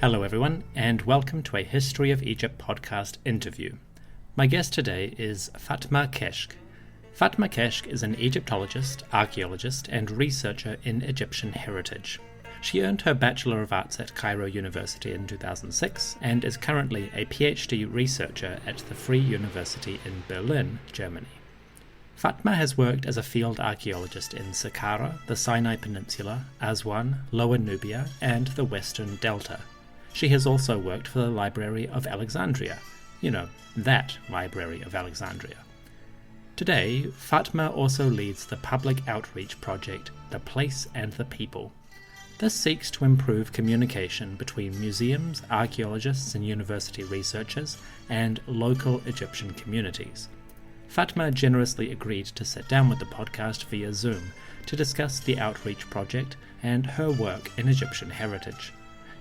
Hello everyone, and welcome to a History of Egypt podcast interview. My guest today is Fatma Keshk. Fatma Keshk is an Egyptologist, archaeologist, and researcher in Egyptian heritage. She earned her Bachelor of Arts at Cairo University in 2006 and is currently a PhD researcher at the Free University in Berlin, Germany. Fatma has worked as a field archaeologist in Saqqara, the Sinai Peninsula, Aswan, Lower Nubia, and the Western Delta. She has also worked for the Library of Alexandria. You know, that Library of Alexandria. Today, Fatma also leads the public outreach project, The Place and the People. This seeks to improve communication between museums, archaeologists and university researchers, and local Egyptian communities. Fatma generously agreed to sit down with the podcast via Zoom to discuss the outreach project and her work in Egyptian heritage.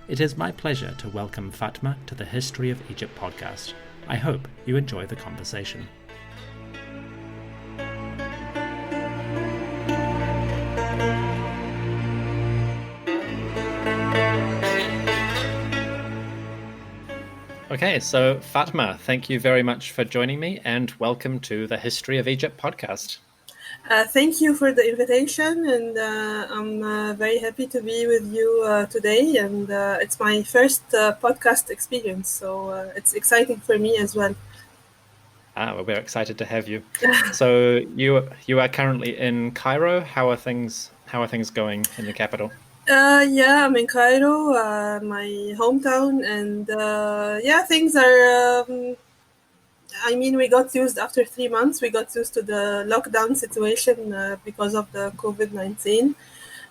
It is my pleasure to welcome Fatma to the History of Egypt podcast. I hope you enjoy the conversation. Okay, so Fatma, thank you very much for joining me and welcome to the History of Egypt podcast. Thank you for the invitation, and I'm very happy to be with you today. And it's my first podcast experience, so it's exciting for me as well. Well, we're excited to have you. So you are currently in Cairo. How are things going in the capital? Yeah, I'm in Cairo, my hometown, and things are. We got used after 3 months. We got used to the lockdown situation because of the COVID-19,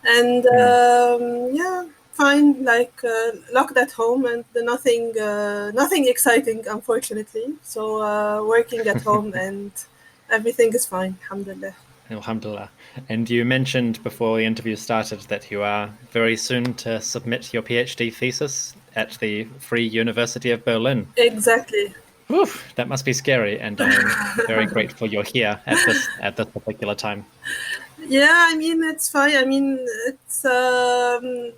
and fine. Locked at home and nothing exciting, unfortunately. So working at home and everything is fine. Alhamdulillah. Alhamdulillah. And you mentioned before the interview started that you are very soon to submit your PhD thesis at the Free University of Berlin. Exactly. Oof, that must be scary, and I'm very grateful you're here at this particular time. Yeah, it's fine. It's I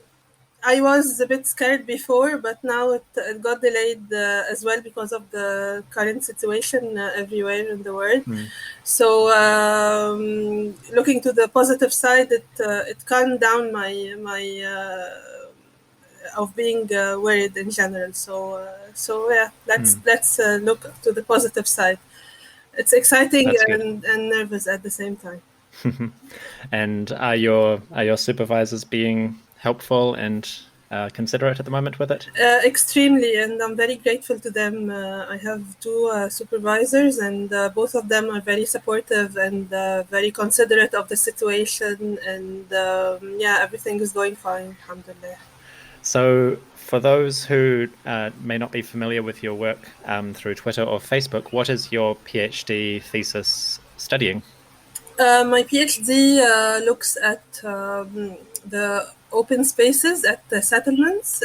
was a bit scared before, but now it got delayed as well because of the current situation everywhere in the world. So looking to the positive side, it calmed down my of being worried in general. So let's look to the positive side. It's exciting and nervous at the same time. And are your supervisors being helpful and considerate at the moment with it? Extremely, and I'm very grateful to them. I have two supervisors, and both of them are very supportive and very considerate of the situation, and everything is going fine, alhamdulillah. So for those who may not be familiar with your work through Twitter or Facebook, what is your PhD thesis studying? My PhD looks at the open spaces at the settlements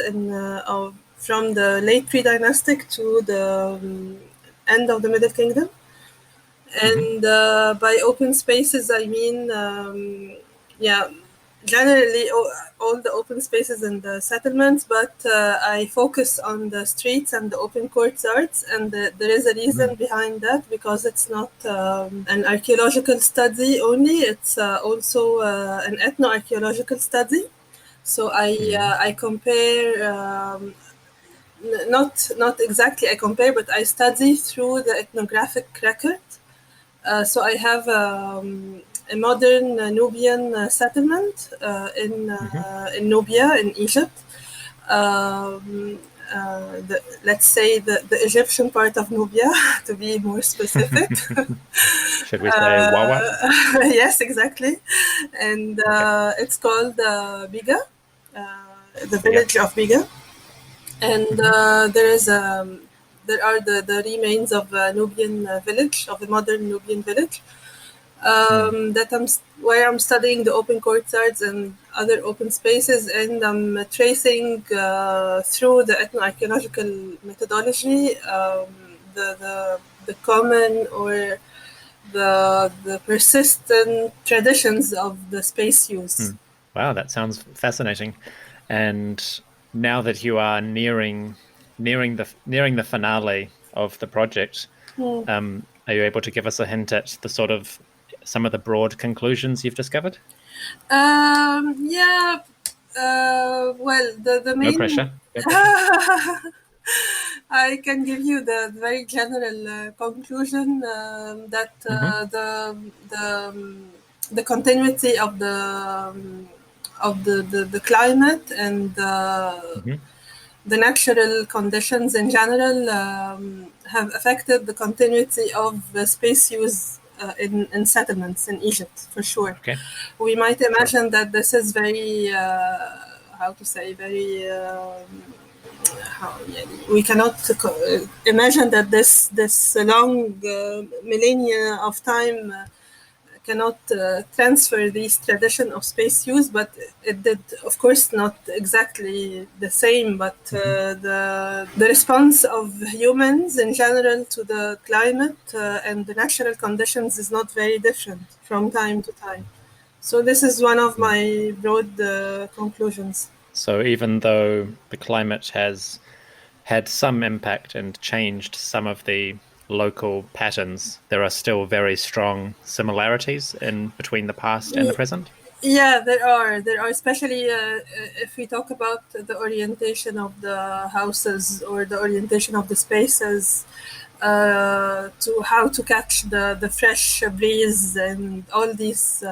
from the late pre-dynastic to the end of the Middle Kingdom. And by open spaces, I mean, generally all the open spaces in the settlements, but I focus on the streets and the open courtyards, and there is a reason behind that, because it's not an archaeological study only, it's also an ethno-archaeological study. So I compare, not exactly I compare, but I study through the ethnographic record. So I have a modern Nubian settlement in Nubia in Egypt. Let's say the Egyptian part of Nubia, to be more specific. Should we say Wawa? Yes, exactly. And it's called Biga, the village of Biga. And there are the remains of a Nubian village, of a modern Nubian village. Where I'm studying the open courtyards and other open spaces, and I'm tracing through the ethno-archaeological methodology the common or the persistent traditions of the space use. Wow, that sounds fascinating. And now that you are nearing the finale of the project, are you able to give us a hint at the sort of some of the broad conclusions you've discovered? Yeah. Well, the No main. pressure. No pressure. I can give you the very general conclusion that the continuity of the climate and the natural conditions in general have affected the continuity of space use in settlements in Egypt, for sure. Okay. We might imagine that this is very, how to say, very. We cannot imagine that this long millennia of time cannot transfer these tradition of space use, but it did, of course, not exactly the same, but the response of humans in general to the climate and the natural conditions is not very different from time to time. So this is one of my broad conclusions. So even though the climate has had some impact and changed some of the local patterns, there are still very strong similarities in between the past and the present? Yeah, there are, especially if we talk about the orientation of the houses or the orientation of the spaces, to how to catch the fresh breeze and all these,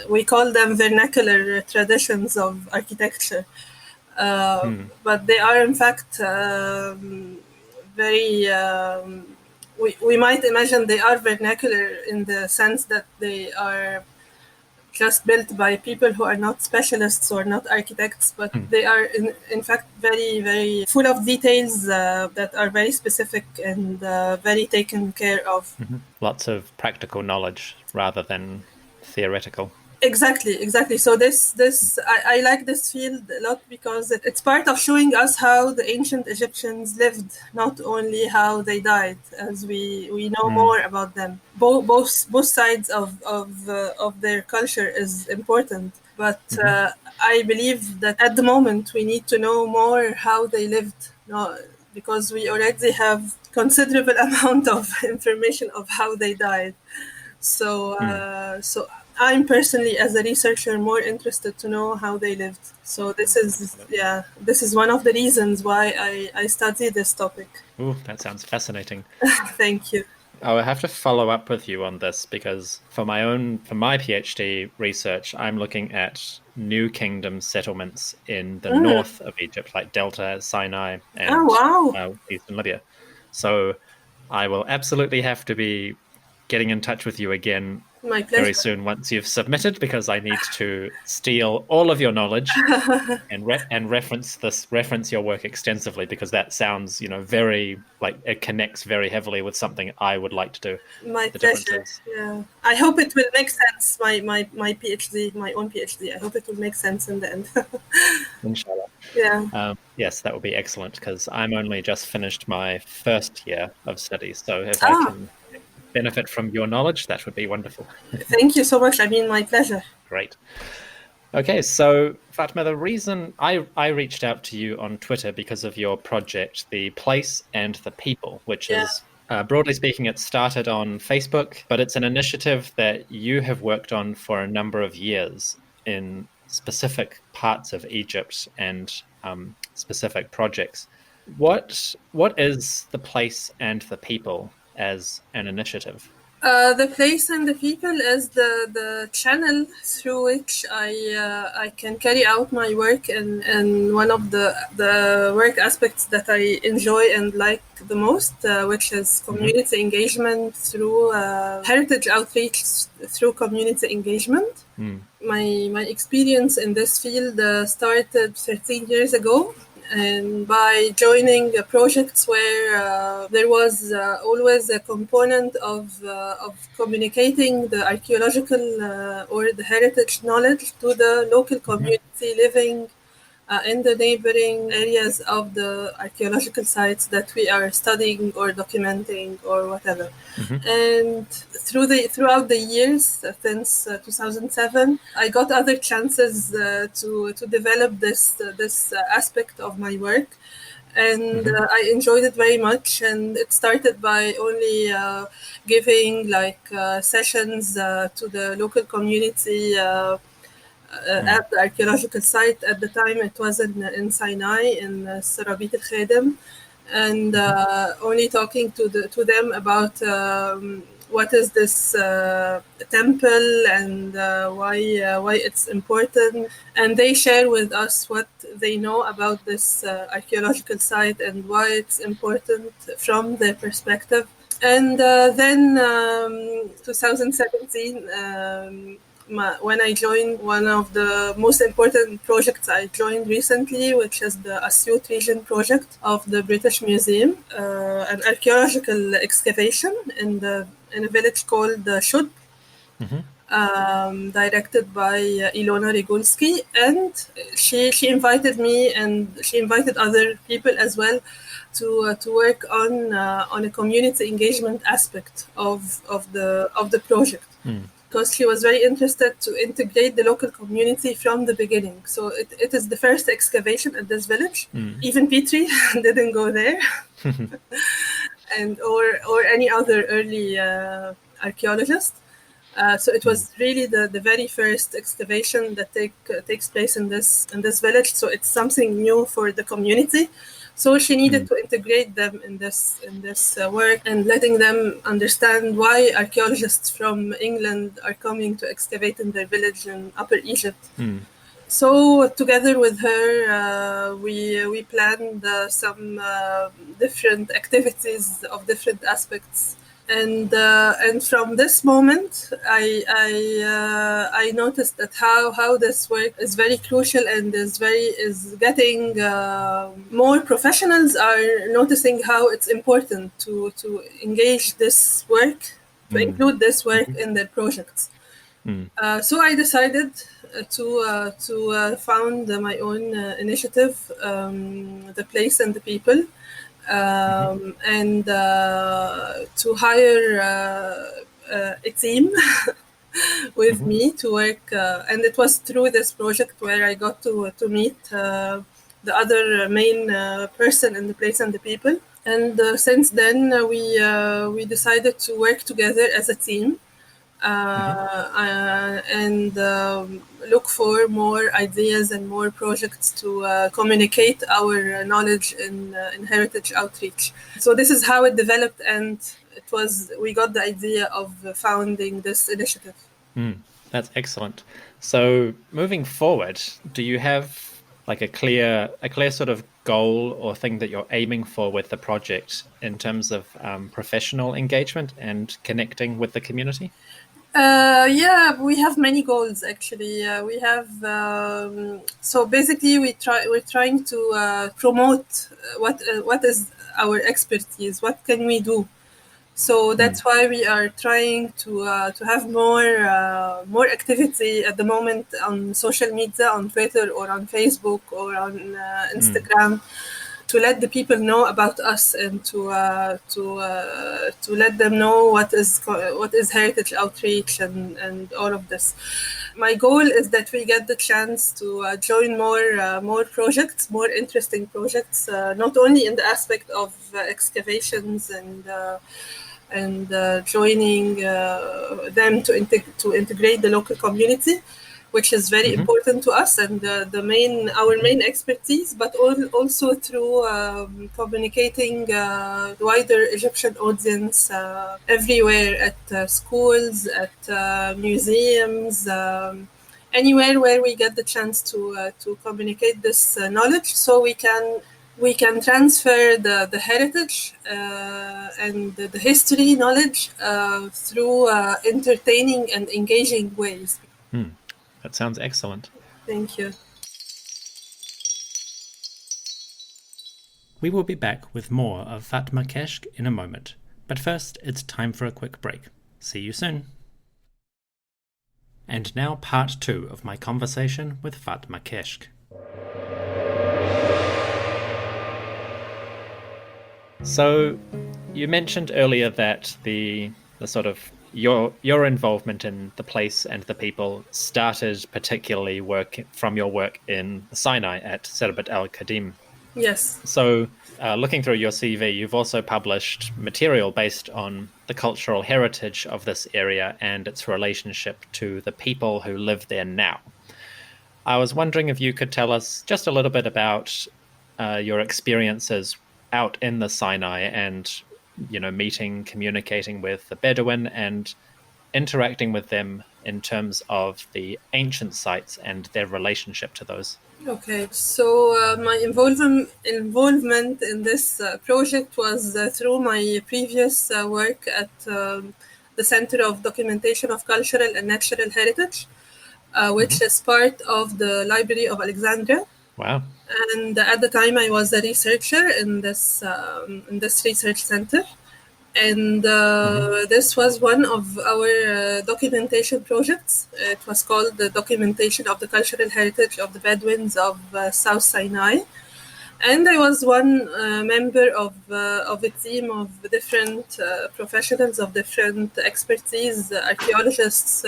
we call them vernacular traditions of architecture. But they are in fact very, we might imagine they are vernacular in the sense that they are just built by people who are not specialists or not architects, but they are in fact very, very full of details that are very specific and very taken care of. Lots of practical knowledge rather than theoretical. Exactly. So I like this field a lot because it's part of showing us how the ancient Egyptians lived, not only how they died, as we know more about them. Both sides of their culture is important, but I believe that at the moment we need to know more how they lived, because we already have considerable amount of information of how they died. So I'm personally, as a researcher, more interested to know how they lived. So this is one of the reasons why I study this topic. Ooh, that sounds fascinating. Thank you. I will have to follow up with you on this because for my PhD research, I'm looking at New Kingdom settlements in the north of Egypt, like Delta, Sinai, and Eastern Libya. So I will absolutely have to be getting in touch with you again very soon once you've submitted, because I need to steal all of your knowledge and reference your work extensively, because that sounds, very like it connects very heavily with something I would like to do. My pleasure. Yeah, I hope it will make sense. My PhD, my own PhD. I hope it will make sense in the end. Inshallah. Yeah. Yes, that would be excellent, because I'm only just finished my first year of studies. So if I can benefit from your knowledge, that would be wonderful. Thank you so much. My pleasure. Great. Okay, so Fatma, the reason I reached out to you on Twitter because of your project, The Place and the People, which is, broadly speaking, it started on Facebook, but it's an initiative that you have worked on for a number of years in specific parts of Egypt and specific projects. What is The Place and the People as an initiative? The Place and the People is the channel through which I can carry out my work, and one of the work aspects that I enjoy and like the most, which is community engagement through heritage outreach through community engagement. My experience in this field started 13 years ago. And by joining projects where there was always a component of communicating the archaeological or the heritage knowledge to the local community living in the neighboring areas of the archaeological sites that we are studying or documenting or whatever. And throughout the years since 2007, I got other chances to develop this aspect of my work. And I enjoyed it very much. And it started by only giving sessions to the local community at the archaeological site. At the time, it was in Sinai, in Sarabit al-Khadem, and only talking to them about what is this temple and why it's important, and they share with us what they know about this archaeological site and why it's important from their perspective. And then 2017, when I joined one of the most important projects I joined recently, which is the Asyut Region project of the British Museum, an archaeological excavation in a village called Shud, directed by Ilona Rigulski, and she invited me, and she invited other people as well to work on a community engagement aspect of the project. Because she was very interested to integrate the local community from the beginning. So it is the first excavation at this village. Even Petrie didn't go there, and or any other early archaeologist. So it was really the very first excavation that takes place in this village. So it's something new for the community. So she needed to integrate them in this work, and letting them understand why archaeologists from England are coming to excavate in their village in Upper Egypt. So together with her, we planned some different activities of different aspects. And from this moment, I noticed that how this work is very crucial and is getting more professionals are noticing how it's important to engage this work, to include this work in their projects. So I decided to found my own initiative, The Place and the People. And to hire a team with me to work, and it was through this project where I got to meet the other main person in The Place and the People. And since then, we decided to work together as a team. And look for more ideas and more projects to communicate our knowledge in heritage outreach. So this is how it developed, and we got the idea of founding this initiative. That's excellent. So moving forward, do you have like a clear sort of goal or thing that you're aiming for with the project in terms of professional engagement and connecting with the community? Yeah, we have many goals actually. We have so basically we're trying to promote what is our expertise. What can we do? So that's why we are trying to have more activity at the moment on social media, on Twitter or on Facebook or on Instagram. To let the people know about us and to let them know what is heritage outreach and all of this. My goal is that we get the chance to join more projects, more interesting projects, not only in the aspect of excavations and joining them to integrate the local community, which is very important to us and our main expertise, but also through communicating the wider Egyptian audience everywhere, at schools, at museums, anywhere where we get the chance to communicate this knowledge, so we can transfer the heritage and the history knowledge through entertaining and engaging ways. That sounds excellent. Thank you. We will be back with more of Fatma Keshk in a moment, but first it's time for a quick break. See you soon. And now part 2 of my conversation with Fatma Keshk. So you mentioned earlier that the sort of your involvement in the place and the people started particularly from your work in Sinai at Serbat al-Kadim. Yes. So, looking through your CV, you've also published material based on the cultural heritage of this area and its relationship to the people who live there now. I was wondering if you could tell us just a little bit about your experiences out in the Sinai and, meeting, communicating with the Bedouin and interacting with them in terms of the ancient sites and their relationship to those. Okay, so my involvement in this project was through my previous work at the Center of Documentation of Cultural and Natural Heritage, which is part of the Library of Alexandria. Wow. And at the time, I was a researcher in this research center. And this was one of our documentation projects. It was called the Documentation of the Cultural Heritage of the Bedouins of South Sinai. And I was one member of a team of different professionals of different expertise, archaeologists,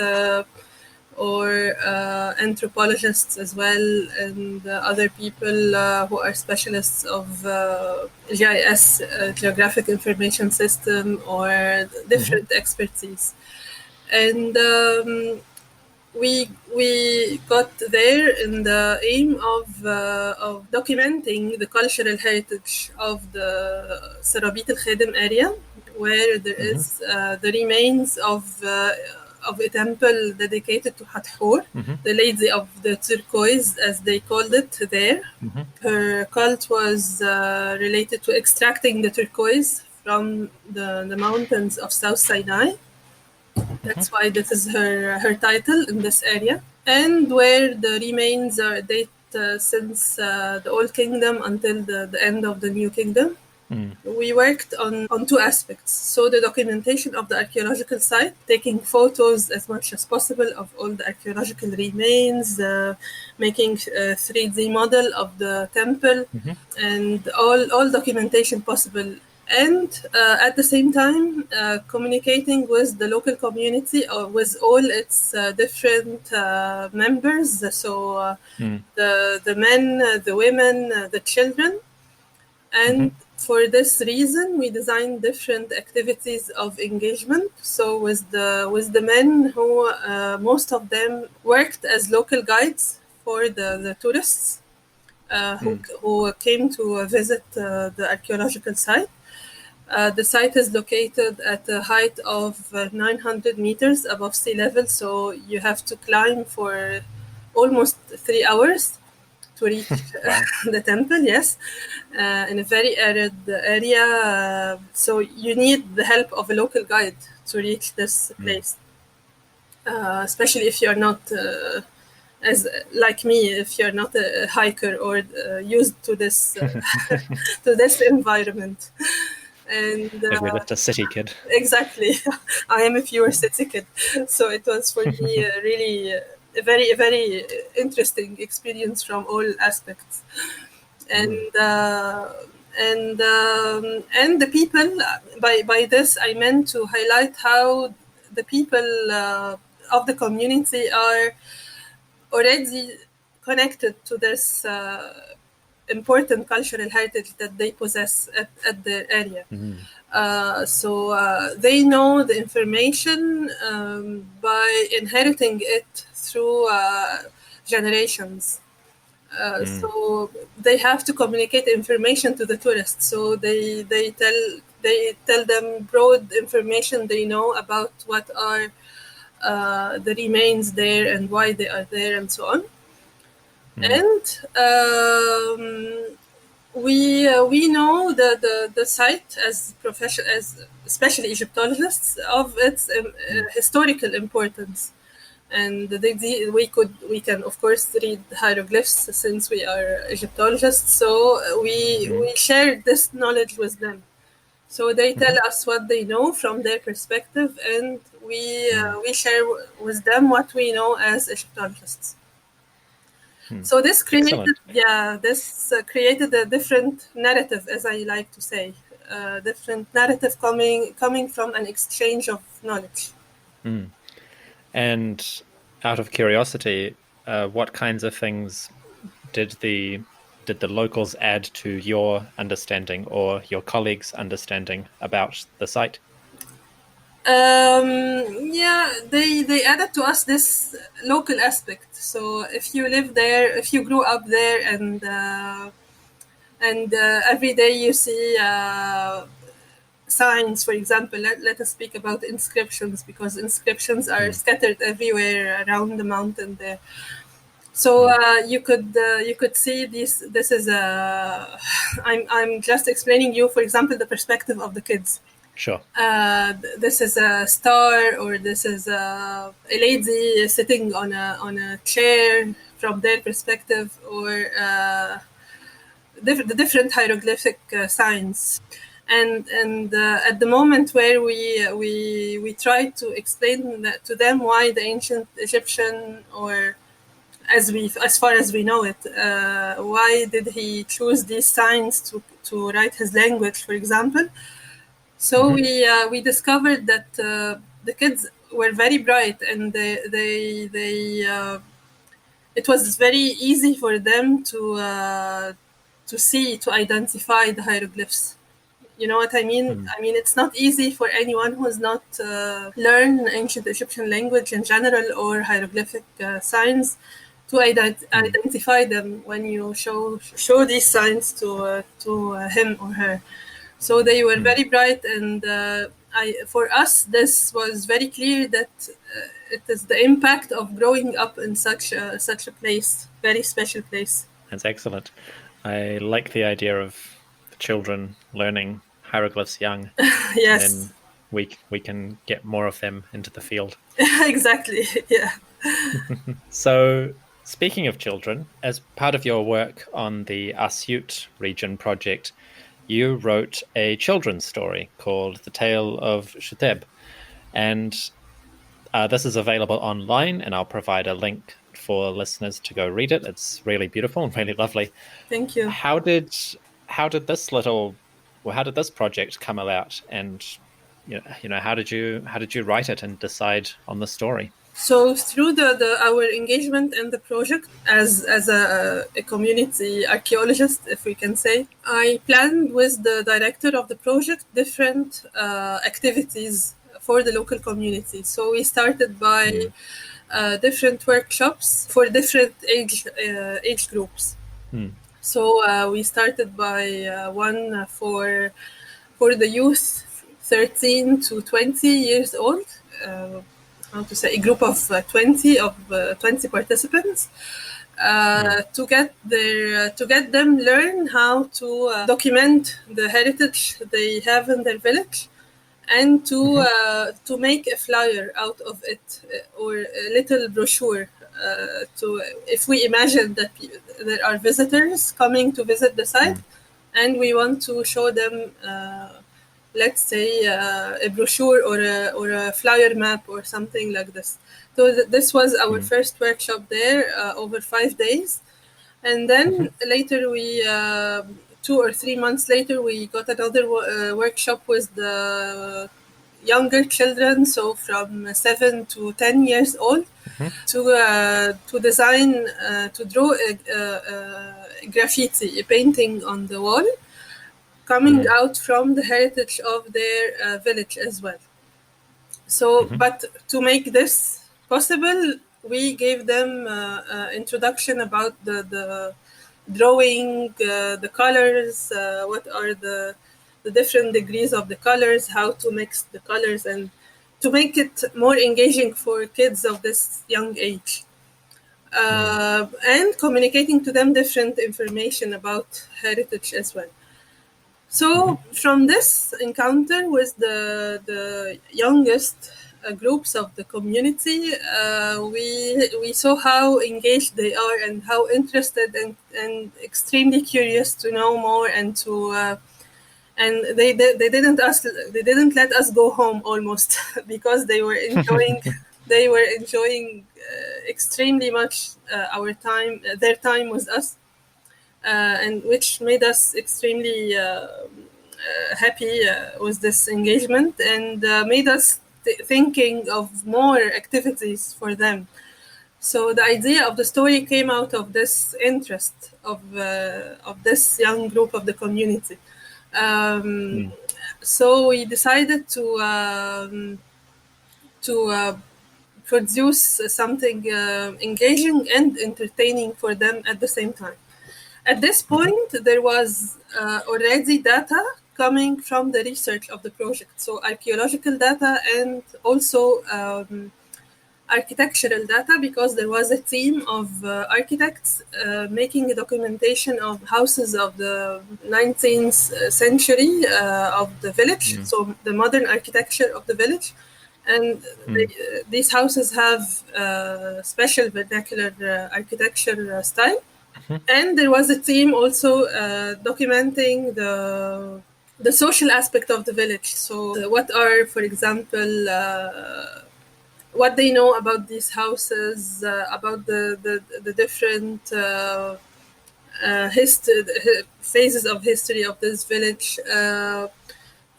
or anthropologists as well, and other people who are specialists of GIS, Geographic Information System, or different expertise. And we got there in the aim of documenting the cultural heritage of the Sarabit al-Khadim area, where there is the remains of a temple dedicated to Hathor, the Lady of the Turquoise, as they called it there. Her cult was related to extracting the turquoise from the mountains of South Sinai. That's why this is her title in this area. And where the remains are date since the Old Kingdom until the end of the New Kingdom. We worked on two aspects. So the documentation of the archaeological site, taking photos as much as possible of all the archaeological remains, making a 3D model of the temple, and all documentation possible. And at the same time, communicating with the local community, with all its different members. So the men, the women, the children. And for this reason, we designed different activities of engagement. So with the men who most of them worked as local guides for the tourists who came to visit the archaeological site. The site is located at a height of 900 meters above sea level, so you have to climb for almost 3 hours to reach the temple, yes, in a very arid area. So you need the help of a local guide to reach this place, especially if you're not, as like me, if you're not a hiker or used to this to this environment. And if you're just a city kid. Exactly, I am a pure city kid, so it was for me really a very interesting experience from all aspects. And and the people, by this I meant to highlight how the people of the community are already connected to this important cultural heritage that they possess at the area. So they know the information by inheriting it through generations. So they have to communicate information to the tourists. So they tell them broad information they know about what are the remains there and why they are there and so on. And we know the site as especially Egyptologists, of its historical importance. And we can of course read hieroglyphs since we are Egyptologists. So we share this knowledge with them. So they tell us what they know from their perspective, and we share with them what we know as Egyptologists. So this created, created a different narrative, as I like to say. different narrative coming from an exchange of knowledge. And out of curiosity, what kinds of things did the locals add to your understanding or your colleagues' understanding about the site? Yeah, they added to us this local aspect. So if you live there, if you grew up there, and every day you see signs, for example, let us speak about inscriptions, because inscriptions are scattered everywhere around the mountain there. So you could see this. This is a. I'm just explaining you, for example, the perspective of the kids. Sure. This is a star, or this is a lady sitting on a chair from their perspective, or the different hieroglyphic signs. And at the moment where we try to explain that to them why the ancient Egyptian, or as far as we know it, why did he choose these signs to write his language, for example. So we discovered that the kids were very bright, and it was very easy for them to see, to identify the hieroglyphs. You know what I mean? I mean, it's not easy for anyone who's not learned ancient Egyptian language in general, or hieroglyphic signs, to identify them when you show these signs to him or her. So they were very bright, and for us, this was very clear that it is the impact of growing up in such a place, very special place. That's excellent. I like the idea of children learning hieroglyphs young. Yes. Then we can get more of them into the field. Exactly. Yeah. So, speaking of children, as part of your work on the Asyut region project, you wrote a children's story called The Tale of Shuteb. And this is available online, and I'll provide a link for listeners to go read it. It's really beautiful and really lovely. Thank you. How did this project come about? And how did you write it and decide on the story? So through our engagement in the project as a community archaeologist, if we can say, I planned with the director of the project different activities for the local community. So we started by different workshops for different age groups. So we started by one for the youth 13 to 20 years old. A group of 20 participants to get them learn how to document the heritage they have in their village, and to make a flyer out of it, or a little brochure. If we imagine that there are visitors coming to visit the site, and we want to show them let's say a brochure or a flyer map or something like this. So this was our first workshop there, over 5 days. And then later we 2 or 3 months later, we got another workshop with the younger children, so from 7 to 10 years old, to design, to draw a graffiti, a painting on the wall, coming out from the heritage of their village as well. So, but to make this possible, we gave them introduction about the drawing, the colors, what are the different degrees of the colors, how to mix the colors, and to make it more engaging for kids of this young age. And communicating to them different information about heritage as well. So from this encounter with the youngest groups of the community, we saw how engaged they are and how interested and extremely curious to know more, and to and they didn't let us go home almost because they were enjoying extremely much their time with us. And which made us extremely happy with this engagement, and made us thinking of more activities for them. So the idea of the story came out of this interest of this young group of the community. So we decided to produce something engaging and entertaining for them at the same time. At this point, there was already data coming from the research of the project, so archaeological data and also architectural data, because there was a team of architects making a documentation of houses of the 19th century of the village, so the modern architecture of the village. And these houses have special vernacular architecture style. And there was a team also documenting the social aspect of the village. So what are, for example, what they know about these houses, about the different phases of history of this village,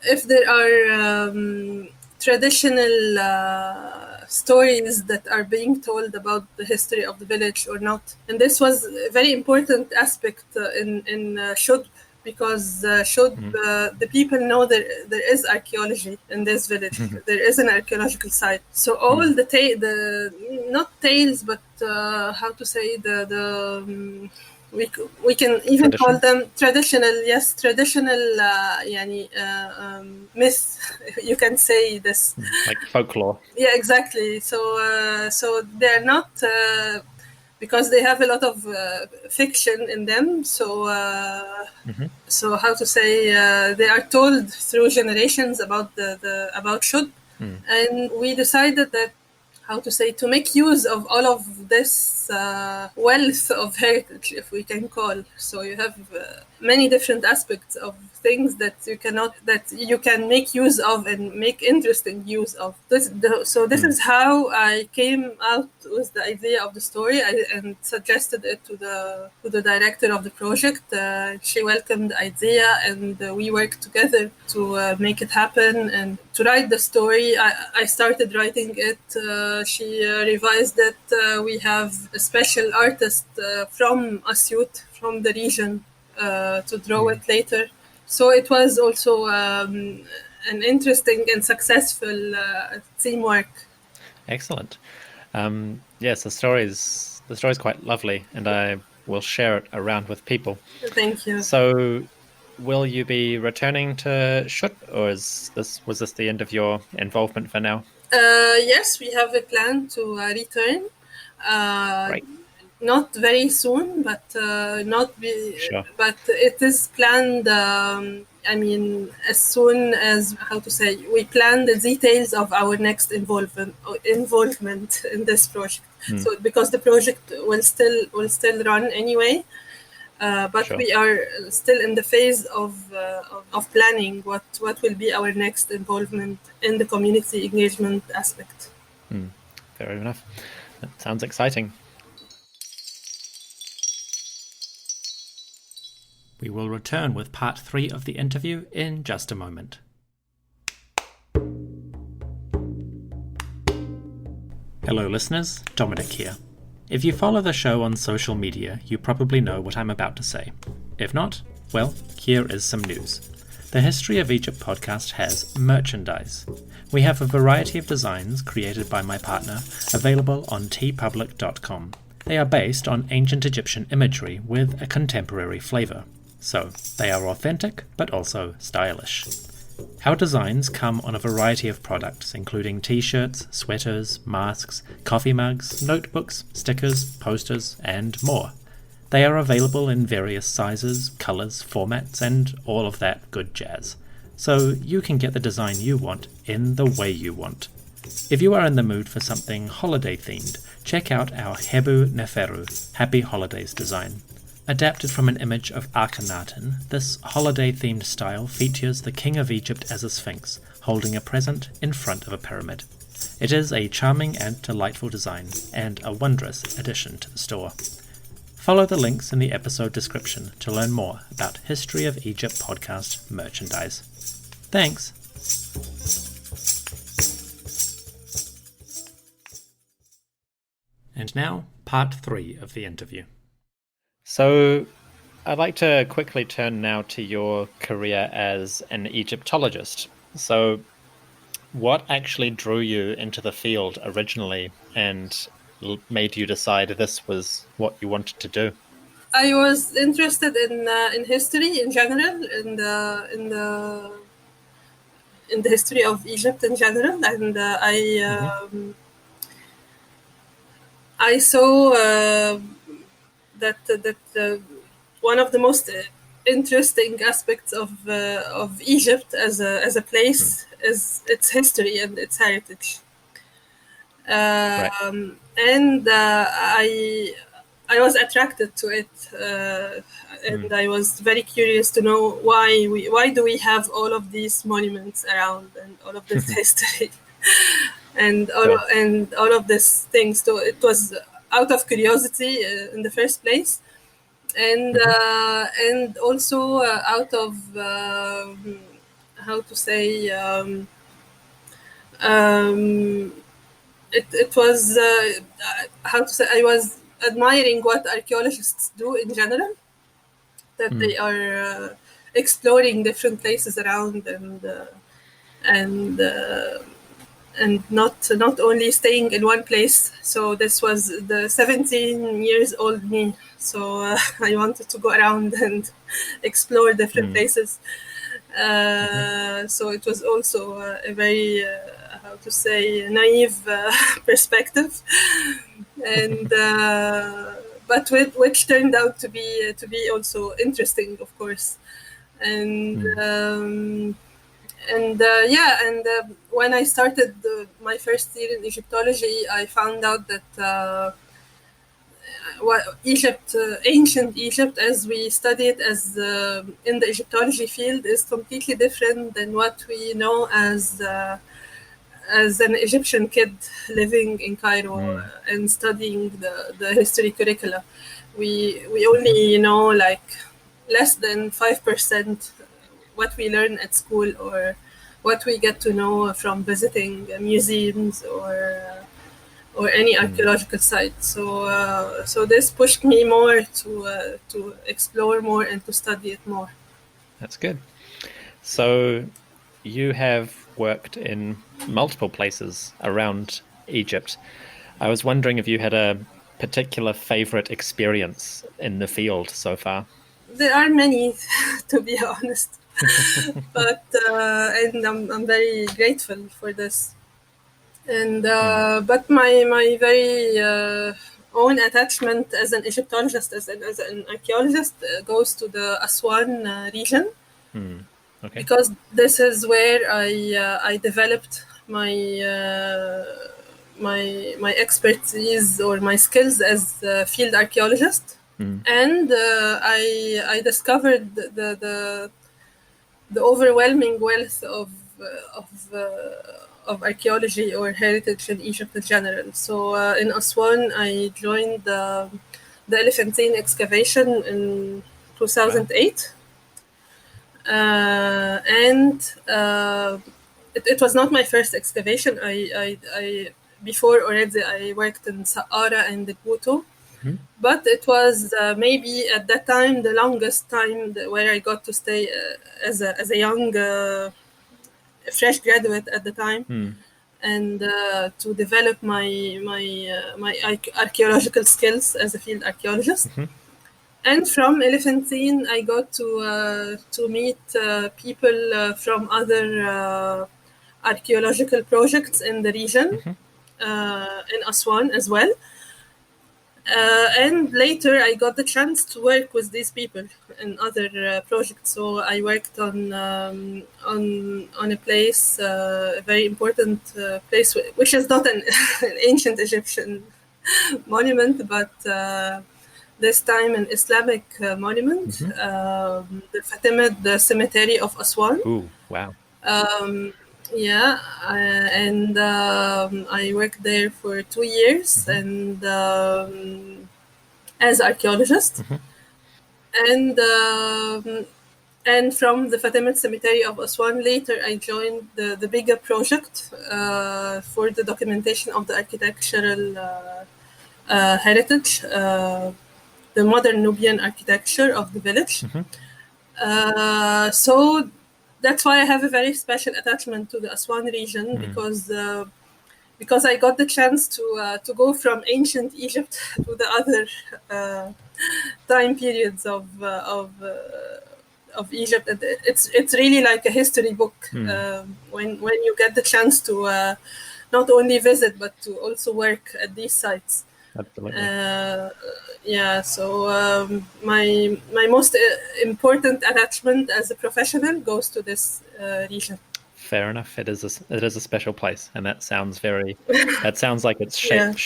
if there are traditional stories that are being told about the history of the village or not. And this was a very important aspect in Shud, because the people know there is archaeology in this village. There is an archaeological site. So all the not tales, but how to say we can even call them traditional myth. You can say this, like folklore. Yeah, exactly. So they're not because they have a lot of fiction in them. So so how to say they are told through generations about about Shud, and we decided that to make use of all of this wealth of heritage, if we can call. So you have many different aspects of things that you can make use of and make interesting use of. This is how I came out with the idea of the story and suggested it to the director of the project. She welcomed the idea, and we worked together to make it happen and to write the story. I started writing it. She revised it. We have a special artist from Asyut, from the region, to draw it later. So it was also an interesting and successful teamwork. Excellent. Yes, the story is quite lovely, and I will share it around with people. Thank you. So, will you be returning to Shut, or was this the end of your involvement for now? Yes, we have a plan to return. Great. Not very soon, but Sure. But it is planned. As soon as we plan the details of our next involvement in this project. So because the project will still run anyway. But Sure. we are still in the phase of planning what will be our next involvement in the community engagement aspect. Fair enough. That sounds exciting. We will return with part 3 of the interview in just a moment. Hello listeners, Dominic here. If you follow the show on social media, you probably know what I'm about to say. If not, well, here is some news. The History of Egypt podcast has merchandise. We have a variety of designs created by my partner, available on tpublic.com. They are based on ancient Egyptian imagery with a contemporary flavour. So, they are authentic, but also stylish. Our designs come on a variety of products, including t-shirts, sweaters, masks, coffee mugs, notebooks, stickers, posters, and more. They are available in various sizes, colours, formats, and all of that good jazz. So you can get the design you want in the way you want. If you are in the mood for something holiday-themed, check out our Hebu Neferu, Happy Holidays design. Adapted from an image of Akhenaten, this holiday-themed style features the King of Egypt as a sphinx, holding a present in front of a pyramid. It is a charming and delightful design, and a wondrous addition to the store. Follow the links in the episode description to learn more about History of Egypt podcast merchandise. Thanks. And now, part 3 of the interview. So, I'd like to quickly turn now to your career as an Egyptologist. So, what actually drew you into the field originally and made you decide this was what you wanted to do? I was interested in history in general, in the history of Egypt in general, and I saw that one of the most interesting aspects of Egypt as a place is its history and its heritage. And I was attracted to it, and I was very curious to know why do we have all of these monuments around and all of this history and all of these things. So it was out of curiosity in the first place, and also out of how to say. It was how to say, I was admiring what archaeologists do in general, that they are exploring different places around and not only staying in one place. So this was the 17 years old me, so I wanted to go around and explore different places. So it was also a very how to say, naive perspective, and but which turned out to be also interesting, of course. And when I started my first year in Egyptology, I found out that ancient Egypt, as we study it as in the Egyptology field, is completely different than what we know as an Egyptian kid living in Cairo and studying the history curricula. We only know like less than 5% what we learn at school or what we get to know from visiting museums or any archaeological site. So this pushed me more to explore more and to study it more. That's good. So you have worked in multiple places around Egypt. I was wondering if you had a particular favorite experience in the field so far. There are many, to be honest, but and I'm very grateful for this. And but my very own attachment as an Egyptologist, as an archaeologist, goes to the Aswan region. Okay. Because this is where I developed my expertise or my skills as a field archaeologist, and I discovered the overwhelming wealth of archaeology or heritage in Egypt in general. So in Aswan, I joined the Elephantine excavation in 2008. And it was not my first excavation. I before already I worked in Saqqara and Buto, but it was maybe at that time the longest time where I got to stay as a young fresh graduate at the time, and to develop my archaeological skills as a field archaeologist. And from Elephantine, I got to meet people from other archaeological projects in the region, in Aswan as well. And later, I got the chance to work with these people in other projects. So I worked on a place, a very important place, which is not an ancient Egyptian monument, but this time an Islamic monument, the Fatimid cemetery of Aswan. Ooh, wow. And I worked there for 2 years, and as archaeologist. And from the Fatimid Cemetery of Aswan, later I joined the bigger project for the documentation of the architectural heritage, the modern Nubian architecture of the village. So that's why I have a very special attachment to the Aswan region, because I got the chance to go from ancient Egypt to the other time periods of Egypt. It's really like a history book when you get the chance to not only visit but to also work at these sites. Absolutely. So my most important attachment as a professional goes to this region. Fair enough. It is a special place, and that sounds like it's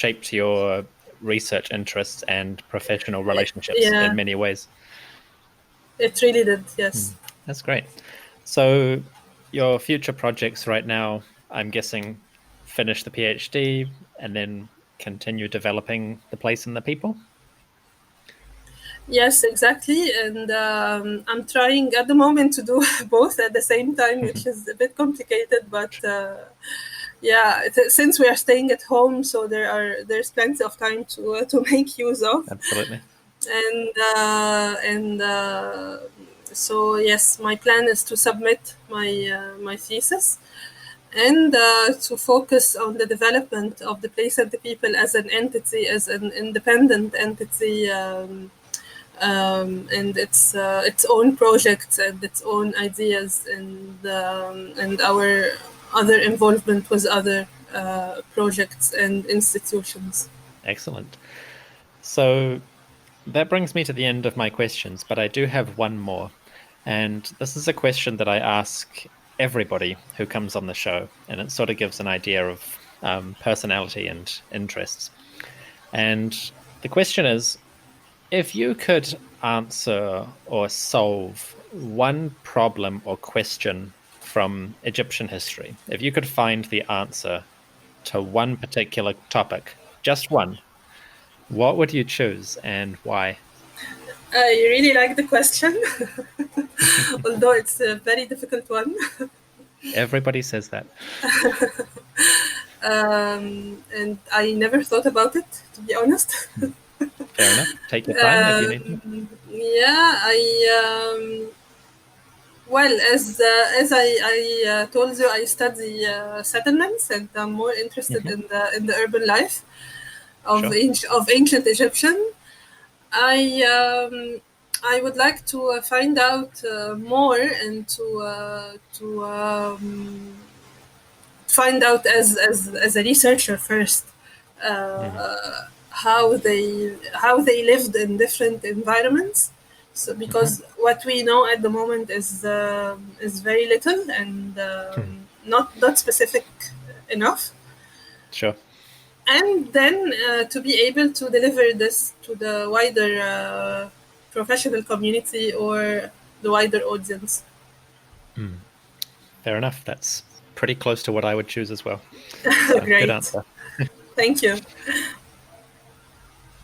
shaped your research interests and professional relationships in many ways. It really did, yes. That's great. So your future projects right now, I'm guessing, finish the PhD and then continue developing the place and the people? Yes, exactly. And I'm trying at the moment to do both at the same time, which is a bit complicated, but since we are staying at home, so there's plenty of time to make use of. Absolutely. So yes, my plan is to submit my thesis and to focus on the development of the place and the people as an entity, as an independent entity, and its own projects and its own ideas, and our other involvement with other projects and institutions. Excellent. So that brings me to the end of my questions, but I do have one more. And this is a question that I ask everybody who comes on the show, and it sort of gives an idea of personality and interests. And the question is, if you could answer or solve one problem or question from Egyptian history, if you could find the answer to one particular topic, just one, what would you choose and why? I really like the question, although it's a very difficult one. Everybody says that. And I never thought about it, to be honest. Fair enough. Take your time if you need to. Well, as I told you, I study settlements, and I'm more interested in the urban life of ancient Egyptian. I would like to find out more and to find out as a researcher first how they lived in different environments. So because what we know at the moment is very little and not specific enough. Sure. And then to be able to deliver this to the wider professional community or the wider audience. Fair enough. That's pretty close to what I would choose as well. So, Great. Good answer. Thank you.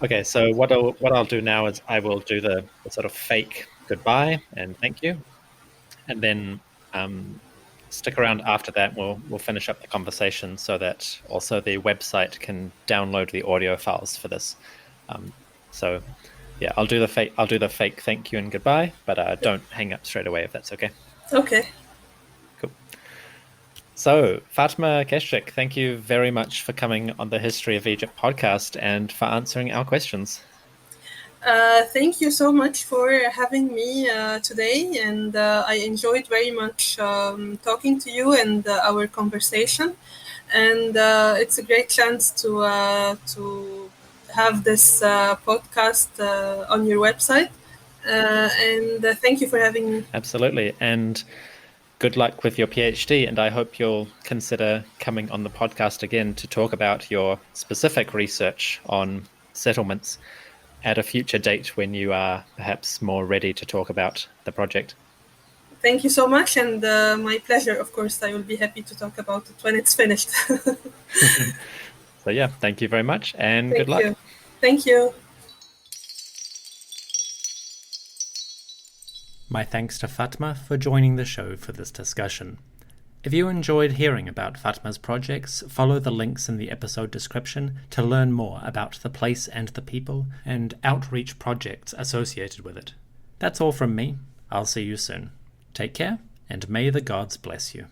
Okay, so what I'll do now is I will do the sort of fake goodbye and thank you, and then stick around after that. We'll finish up the conversation so that also the website can download the audio files for this. So yeah, I'll do the fake thank you and goodbye, but don't hang up straight away if that's okay. Okay. Cool. So, Fatma Keshk, thank you very much for coming on the History of Egypt podcast and for answering our questions. Thank you so much for having me today, and I enjoyed very much talking to you and our conversation. And it's a great chance to have this podcast on your website. And thank you for having me. Absolutely. And good luck with your PhD, and I hope you'll consider coming on the podcast again to talk about your specific research on settlements at a future date when you are perhaps more ready to talk about the project. Thank you so much, and my pleasure, of course. I will be happy to talk about it when it's finished. So yeah, thank you very much, and good luck. Thank you. My thanks to Fatma for joining the show for this discussion. If you enjoyed hearing about Fatma's projects, follow the links in the episode description to learn more about the place and the people and outreach projects associated with it. That's all from me. I'll see you soon. Take care, and may the gods bless you.